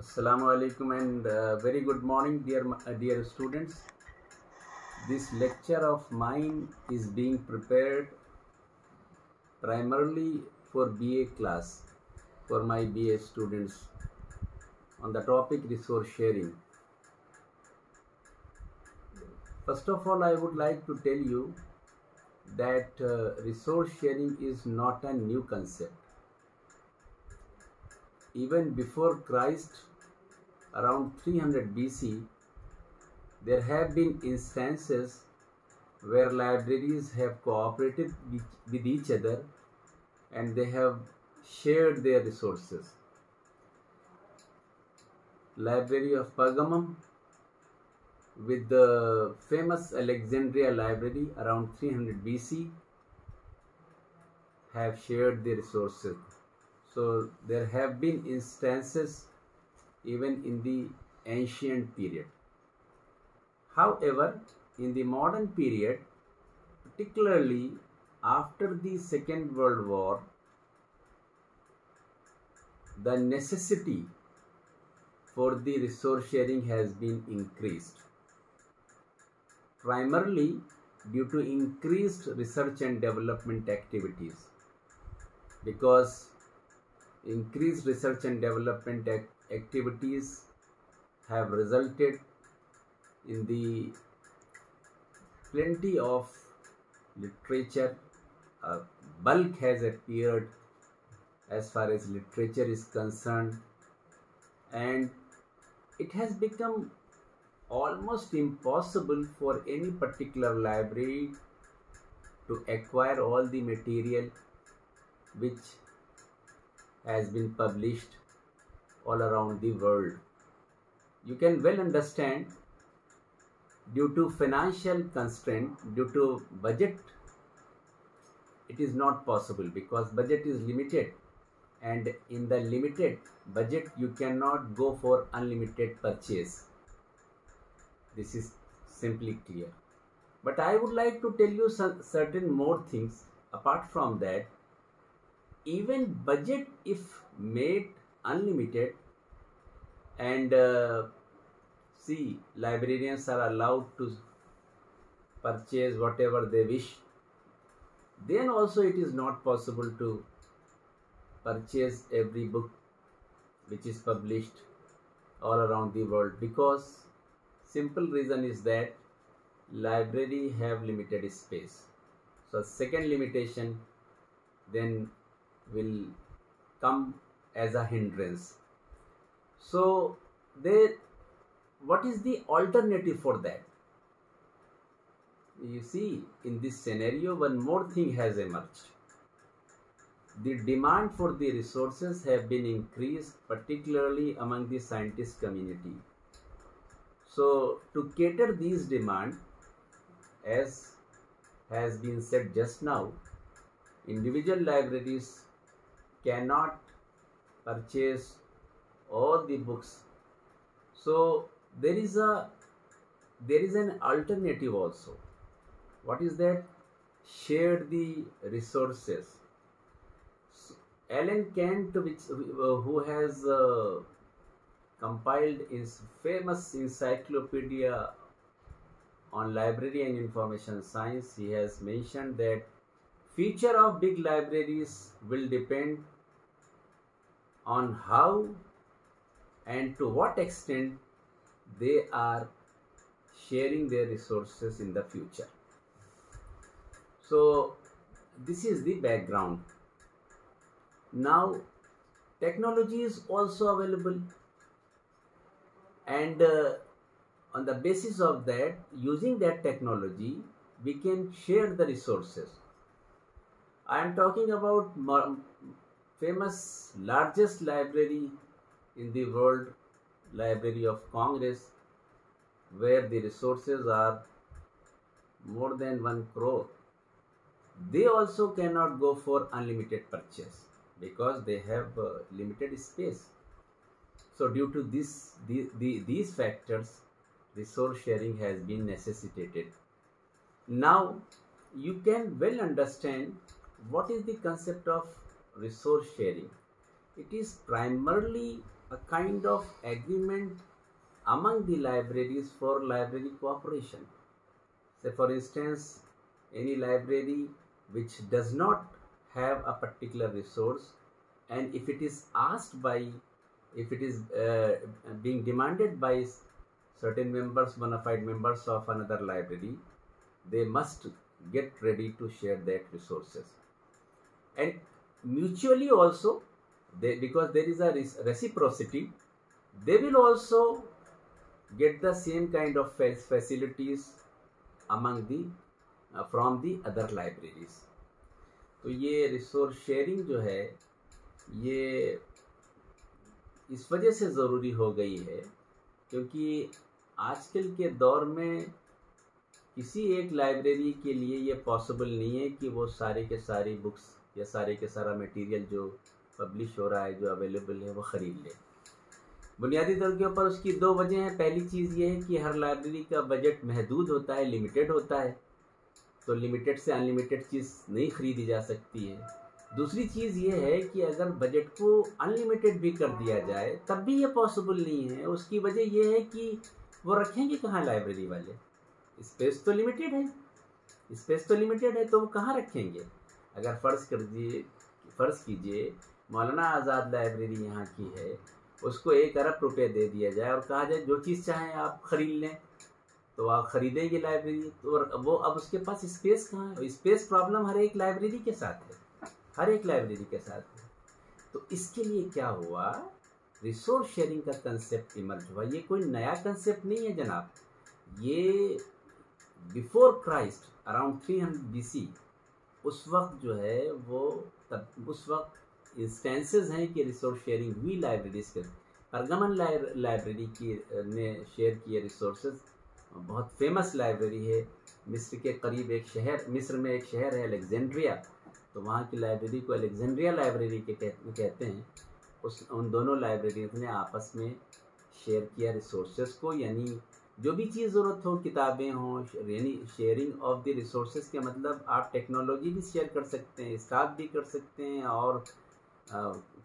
Assalamu alaikum and very good morning, dear students. This lecture of mine is being prepared primarily for BA class, for my BA students on the topic resource sharing. First of all, I would like to tell you that resource sharing is not a new concept. Even before Christ, around 300 BC, there have been instances where libraries have cooperated with each other and they have shared their resources. Library of Pergamum with the famous Alexandria library around 300 BC have shared their resources. So there have been instances even in the ancient period. However, in the modern period, particularly after the Second World War, the necessity for the resource sharing has been increased, primarily due to increased research and development activities, because increased research and development activities have resulted in the plenty of literature. Bulk has appeared as far as literature is concerned, and it has become almost impossible for any particular library to acquire all the material which has been published all around the world. You can well understand, due to financial constraint, due to budget, it is not possible because budget is limited, and in the limited budget you cannot go for unlimited purchase. This is simply clear. But I would like to tell you certain more things. Apart from that, even budget, if made unlimited, and see, librarians are allowed to purchase whatever they wish, then also it is not possible to purchase every book which is published all around the world, because simple reason is that library have limited space. So second limitation then will come as a hindrance. So what is the alternative for that? You see, in this scenario, one more thing has emerged. The demand for the resources have been increased, particularly among the scientist community. So to cater these demand, as has been said just now, individual libraries cannot purchase all the books. So there is an alternative also. What is that? Share the resources. So, Alan Kent, who has compiled his famous encyclopedia on library and information science, he has mentioned that future of big libraries will depend on how and to what extent they are sharing their resources in the future. So this is the background. Now technology is also available, and on the basis of that, using that technology, we can share the resources. I am talking about famous largest library in the world, Library of Congress, where the resources are more than 1 crore. They also cannot go for unlimited purchase because they have limited space. So due to these factors, resource sharing has been necessitated. Now you can well understand what is the concept of resource sharing. It is primarily a kind of agreement among the libraries for library cooperation. Say for instance, any library which does not have a particular resource, and if it is asked by, if it is being demanded by certain members, bona fide members of another library, they must get ready to share that resources. And mutually also, because there is a reciprocity, they will also get the same kind of facilities among the from the other libraries. तो ये resource sharing जो है ये इस वजह से ज़रूरी हो गई है क्योंकि आजकल के दौर में किसी एक लाइब्रेरी के लिए ये पॉसिबल नहीं है कि वो सारे के सारी बुक्स या सारे के सारा मटेरियल जो पब्लिश हो रहा है, जो अवेलेबल है, वो ख़रीद ले। बुनियादी तौर के ऊपर उसकी दो वजह हैं। पहली चीज़ ये है कि हर लाइब्रेरी का बजट महदूद होता है, लिमिटेड होता है, तो लिमिटेड से अनलिमिटेड चीज़ नहीं ख़रीदी जा सकती है। दूसरी चीज़ ये है कि अगर बजट को अनलिमिटेड भी कर दिया जाए तब भी ये पॉसिबल नहीं है। उसकी वजह ये है कि वो रखेंगे कहाँ लाइब्रेरी वाले, स्पेस तो लिमिटेड है, स्पेस तो लिमिटेड है, तो वो कहाँ रखेंगे। अगर फ़र्ज़ कीजिए मौलाना आज़ाद लाइब्रेरी यहाँ की है, उसको 1 अरब रुपए दे दिया जाए और कहा जाए जो चीज़ चाहें आप ख़रीद लें, तो आप ख़रीदेंगे लाइब्रेरी। तो वो अब उसके पास स्पेस कहाँ है। स्पेस प्रॉब्लम हर एक लाइब्रेरी के साथ है, हर एक लाइब्रेरी के साथ है। तो इसके लिए क्या हुआ, रिसोर्स शेयरिंग का कंसेप्ट इमर्ज हुआ। ये कोई नया कंसेप्ट नहीं है जनाब, ये बिफोर क्राइस्ट अराउंड 300 BC उस वक्त जो है वो तब उस वक्त इंस्टेंसेस हैं कि रिसोर्स शेयरिंग हुई लाइब्रेरीज के। परगमन लाइब्रेरी की ने शेयर किए रिसोर्सेज, बहुत फेमस लाइब्रेरी है। मिस्र के करीब एक शहर, मिस्र में एक शहर है अलेक्जेंड्रिया, तो वहाँ की लाइब्रेरी को अलेक्जेंड्रिया लाइब्रेरी के कहते हैं। उन दोनों लाइब्रेरीज ने आपस में शेयर किया रिसोर्सेज को, यानी जो भी चीज़ ज़रूरत हो, किताबें हों, यानी शेयरिंग ऑफ द रिसोर्सेज के मतलब आप टेक्नोलॉजी भी शेयर कर सकते हैं, स्टाफ भी कर सकते हैं और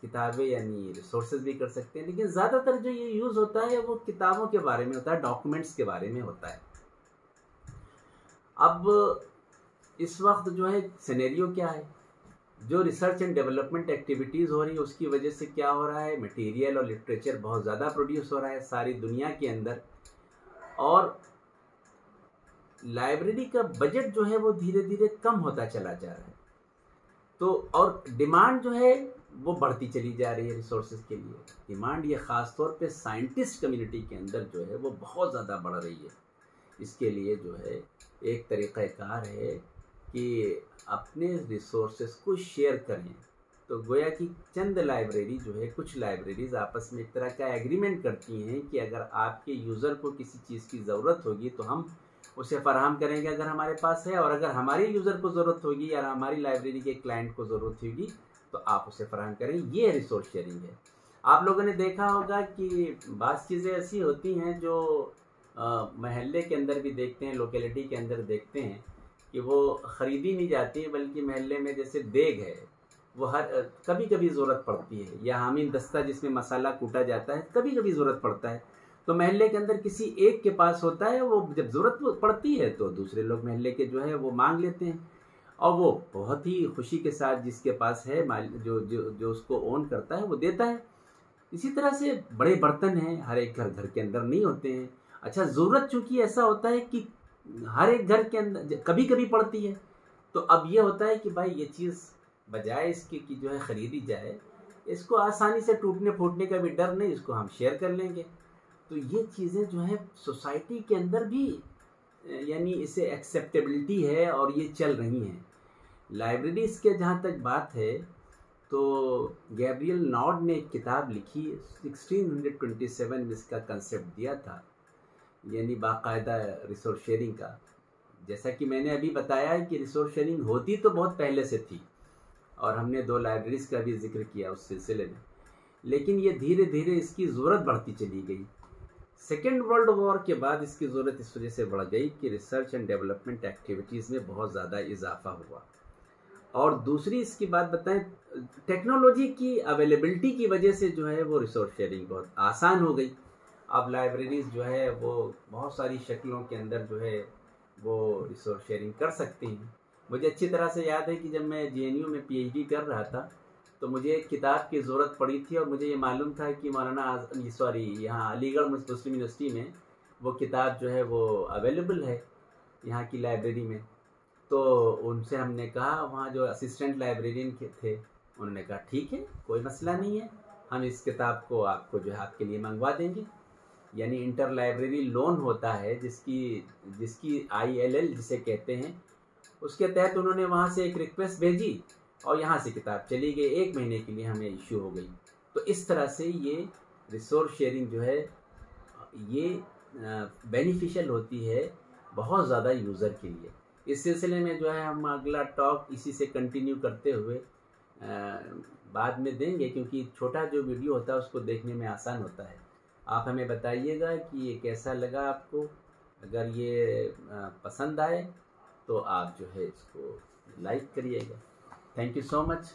किताबें यानी रिसोर्सेज भी कर सकते हैं। लेकिन ज़्यादातर जो ये यूज़ होता है वो किताबों के बारे में होता है, डॉक्यूमेंट्स के बारे में होता है। अब इस वक्त जो है सिनेरियो क्या है, जो रिसर्च एंड डेवलपमेंट एक्टिविटीज़ हो रही है उसकी वजह से क्या हो रहा है, मटेरियल और लिटरेचर बहुत ज़्यादा प्रोड्यूस हो रहा है सारी दुनिया के अंदर, और लाइब्रेरी का बजट जो है वो धीरे धीरे कम होता चला जा रहा है। तो और डिमांड जो है वो बढ़ती चली जा रही है रिसोर्सेज के लिए। डिमांड ये ख़ास तौर पे साइंटिस्ट कम्युनिटी के अंदर जो है वो बहुत ज़्यादा बढ़ रही है। इसके लिए जो है एक तरीक़ाकार है कि अपने रिसोर्सेज को शेयर करें। तो गोया कि चंद लाइब्रेरी जो है, कुछ लाइब्रेरीज़ आपस में एक तरह का एग्रीमेंट करती हैं कि अगर आपके यूज़र को किसी चीज़ की ज़रूरत होगी तो हम उसे फराहम करेंगे अगर हमारे पास है, और अगर हमारे यूज़र को ज़रूरत होगी या हमारी लाइब्रेरी के क्लाइंट को ज़रूरत होगी तो आप उसे फराहम करें। ये रिसोर्स शेयरिंग है। आप लोगों ने देखा होगा कि बात चीज़ें ऐसी होती हैं जो महल्ले के अंदर भी देखते हैं, लोकेलिटी के अंदर देखते हैं कि वो ख़रीदी नहीं जाती, बल्कि महल्ले में जैसे देग है वो हर कभी कभी ज़रूरत पड़ती है, या हामिन दस्ता जिसमें मसाला कूटा जाता है कभी कभी ज़रूरत पड़ता है, तो महल्ले के अंदर किसी एक के पास होता है। वो जब ज़रूरत पड़ती है तो दूसरे लोग महल्ले के जो है वो मांग लेते हैं, और वो बहुत ही खुशी के साथ जिसके पास है जो उसको ओन करता है वो देता है। इसी तरह से बड़े बर्तन हैं, हर एक घर के अंदर नहीं होते हैं। अच्छा, ज़रूरत चूँकि ऐसा होता है कि हर एक घर के अंदर कभी कभी पड़ती है, तो अब ये होता है कि भाई ये चीज़ बजाय इसके कि जो है ख़रीदी जाए, इसको आसानी से टूटने फूटने का भी डर नहीं, इसको हम शेयर कर लेंगे। तो ये चीज़ें जो है सोसाइटी के अंदर भी यानी इसे एक्सेप्टेबिलिटी है और ये चल रही हैं। लाइब्रेरीज़ के जहाँ तक बात है तो गैब्रियल नॉड ने एक किताब लिखी, 1627 में इसका कंसेप्ट दिया था, यानी बाकायदा रिसोर्स शेयरिंग का। जैसा कि मैंने अभी बताया है कि रिसोर्स शेयरिंग होती तो बहुत पहले से थी, और हमने 2 लाइब्रेरीज़ का भी जिक्र किया उस सिलसिले में, लेकिन ये धीरे धीरे इसकी ज़रूरत बढ़ती चली गई। सेकेंड वर्ल्ड वॉर के बाद इसकी ज़रूरत इस वजह से बढ़ गई कि रिसर्च एंड डेवलपमेंट एक्टिविटीज़ में बहुत ज़्यादा इजाफा हुआ, और दूसरी इसकी बात बताएं, टेक्नोलॉजी की अवेलेबिलिटी की वजह से जो है वो रिसोर्स शेयरिंग बहुत आसान हो गई। अब लाइब्रेरीज जो है वो बहुत सारी शक्लों के अंदर जो है वो रिसोर्स शेयरिंग कर सकती हैं। मुझे अच्छी तरह से याद है कि जब मैं JNU में PhD कर रहा था तो मुझे एक किताब की ज़रूरत पड़ी थी और मुझे ये मालूम था कि यहाँ अलीगढ़ मुस्लिम यूनिवर्सिटी में वो किताब जो है वो अवेलेबल है यहाँ की लाइब्रेरी में। तो उनसे हमने कहा, वहाँ जो असिस्टेंट लाइब्रेरियन थे उन्होंने कहा ठीक है, कोई मसला नहीं है, हम इस किताब को आपको जो है आपके लिए मंगवा देंगे। यानी इंटर लाइब्रेरी लोन होता है जिसकी ILL जिसे कहते हैं, उसके तहत उन्होंने वहाँ से एक रिक्वेस्ट भेजी और यहाँ से किताब चली गई, 1 महीने के लिए हमें इश्यू हो गई। तो इस तरह से ये रिसोर्स शेयरिंग जो है ये बेनिफिशियल होती है बहुत ज़्यादा यूज़र के लिए। इस सिलसिले में जो है हम अगला टॉक इसी से कंटिन्यू करते हुए बाद में देंगे, क्योंकि छोटा जो वीडियो होता है उसको देखने में आसान होता है। आप हमें बताइएगा कि ये कैसा लगा आपको। अगर ये पसंद आए तो आप जो है इसको लाइक करिएगा। Thank you so much.